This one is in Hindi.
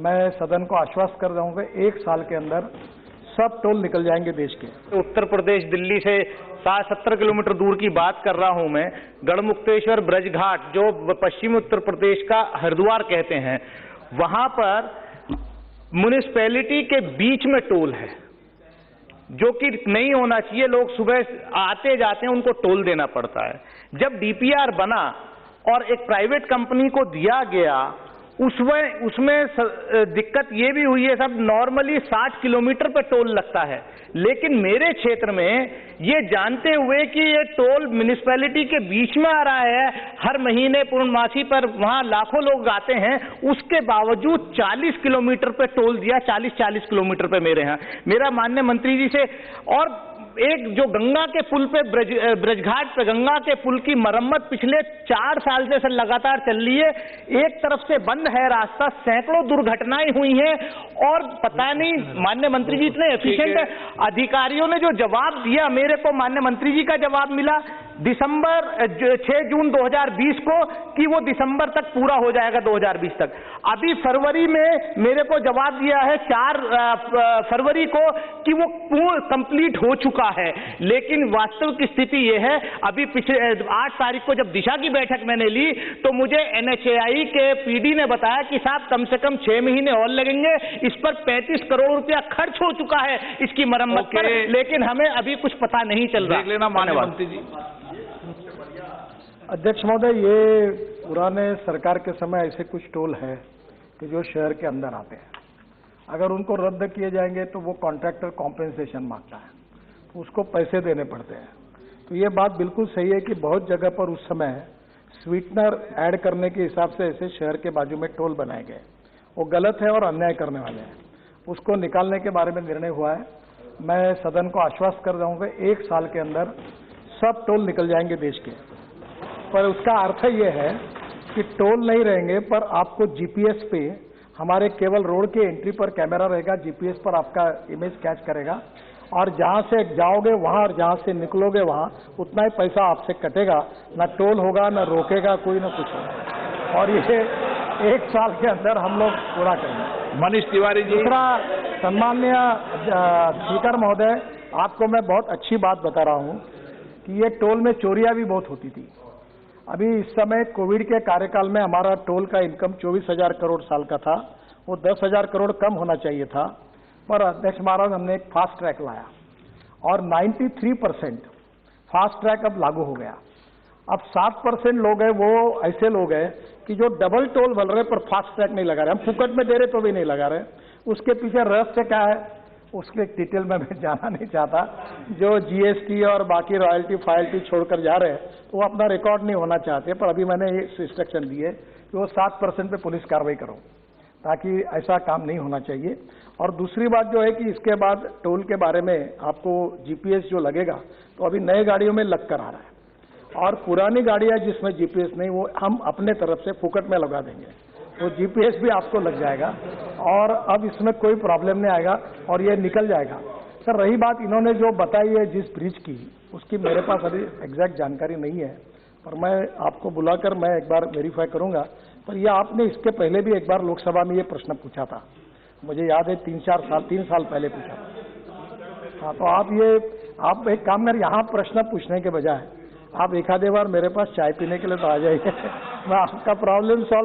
मैं सदन को आश्वस्त कर दूंगा, 1 साल के अंदर सब टोल निकल जाएंगे देश के। उत्तर प्रदेश दिल्ली से 60-70 किलोमीटर दूर की बात कर रहा हूं मैं। गढ़मुक्तेश्वर ब्रजघाट, जो पश्चिमी उत्तर प्रदेश का हरिद्वार कहते हैं, वहां पर म्युनिसिपैलिटी के बीच में टोल है, जो कि नहीं होना चाहिए। लोग सुबह आते जाते हैं, उनको टोल देना पड़ता है। जब डीपीआर बना और एक प्राइवेट कंपनी को दिया गया, उसमें दिक्कत ये भी हुई है, सब नॉर्मली 60 किलोमीटर पे टोल लगता है, लेकिन मेरे क्षेत्र में ये जानते हुए कि ये टोल म्युनिसिपैलिटी के बीच में आ रहा है, हर महीने पूर्णमासी पर वहां लाखों लोग आते हैं, उसके बावजूद 40 किलोमीटर पे टोल दिया। 40 किलोमीटर पे मेरे यहाँ, मेरा माननीय मंत्री जी से। और एक जो गंगा के पुल पे ब्रजघाट पे गंगा के पुल की मरम्मत पिछले 4 साल से लगातार चल रही है। एक तरफ से बंद है रास्ता, सैकड़ों दुर्घटनाएं हुई हैं, और पता नहीं माननीय मंत्री जी इतने एफिशिएंट है। अधिकारियों ने जो जवाब दिया, मेरे को माननीय मंत्री जी का जवाब मिला 6 जून 2020 को कि वो दिसंबर तक पूरा हो जाएगा, 2020 तक। अभी फरवरी में मेरे को जवाब दिया है 4 फरवरी को कि वो पूर्ण कंप्लीट हो चुका है। लेकिन वास्तविक स्थिति ये है, अभी पिछले 8 तारीख को जब दिशा की बैठक मैंने ली, तो मुझे NHAI के PD ने बताया कि साहब कम से कम 6 महीने और लगेंगे, इस पर 35 करोड़ रुपया खर्च हो चुका है इसकी मरम्मत पर, लेकिन हमें अभी कुछ पता नहीं चल रहा। देख लेना माननीय मंत्री जी। अध्यक्ष महोदय, ये पुराने सरकार के समय ऐसे कुछ टोल है कि जो शहर के अंदर आते हैं, अगर उनको रद्द किए जाएंगे तो वो कॉन्ट्रैक्टर कॉम्पेंसेशन मांगता है, तो उसको पैसे देने पड़ते हैं। तो ये बात बिल्कुल सही है कि बहुत जगह पर उस समय स्वीटनर ऐड करने के हिसाब से ऐसे शहर के बाजू में टोल बनाए गए, वो गलत है और अन्याय करने वाले हैं। उसको निकालने के बारे में निर्णय हुआ है। मैं सदन को आश्वस्त कर दूंगा, 1 साल के अंदर सब टोल निकल जाएंगे देश के। पर उसका अर्थ ये है कि टोल नहीं रहेंगे, पर आपको जीपीएस पे, हमारे केवल रोड के एंट्री पर कैमरा रहेगा, जीपीएस पर आपका इमेज कैच करेगा, और जहां से जाओगे वहां और जहां से निकलोगे वहां उतना ही पैसा आपसे कटेगा। ना टोल होगा, ना रोकेगा कोई, ना कुछ होगा। और ये 1 साल के अंदर हम लोग पूरा करेंगे। मनीष तिवारी जी। दूसरा, सम्माननीय स्पीकर महोदय, आपको मैं बहुत अच्छी बात बता रहा हूं कि ये टोल में चोरियां भी बहुत होती थी। अभी इस समय कोविड के कार्यकाल में हमारा टोल का इनकम 24,000 करोड़ साल का था, वो 10,000 करोड़ कम होना चाहिए था। पर अध्यक्ष महाराज, हमने एक फास्ट ट्रैक लाया और 93% फास्ट ट्रैक अब लागू हो गया। अब 7% लोग हैं, वो ऐसे लोग हैं कि जो डबल टोल भर रहे पर फास्ट ट्रैक नहीं लगा रहे। हम फुकट में दे रहे तो भी नहीं लगा रहे। उसके पीछे रहस्य क्या है, उसके डिटेल में मैं जाना नहीं चाहता। जो जीएसटी और बाकी रॉयल्टी फायल्टी छोड़कर जा रहे हैं, तो वो अपना रिकॉर्ड नहीं होना चाहते। पर अभी मैंने ये इंस्ट्रक्शन दी है कि वो 7% पे पुलिस कार्रवाई करो, ताकि ऐसा काम नहीं होना चाहिए। और दूसरी बात जो है कि इसके बाद टोल के बारे में आपको जीपीएस जो लगेगा, तो अभी नए गाड़ियों में लग कर आ रहा है, और पुरानी गाड़ियां जिसमें जीपीएस नहीं, वो हम अपने तरफ से फुकट में लगा देंगे, तो जीपीएस भी आपको लग जाएगा और अब इसमें कोई प्रॉब्लम नहीं आएगा और ये निकल जाएगा। सर, रही बात इन्होंने जो बताई है जिस ब्रिज की, उसकी मेरे पास अभी एग्जैक्ट जानकारी नहीं है, पर मैं आपको बुलाकर मैं एक बार वेरीफाई करूंगा। पर यह आपने इसके पहले भी एक बार लोकसभा में ये प्रश्न पूछा था, मुझे याद है 3 साल पहले पूछा था। हाँ, तो आप एक काम कर, यहाँ प्रश्न पूछने के बजाय आप एक आधे बार मेरे पास चाय पीने के लिए तो आ जाइए। मैं आपका प्रॉब्लम सॉल्व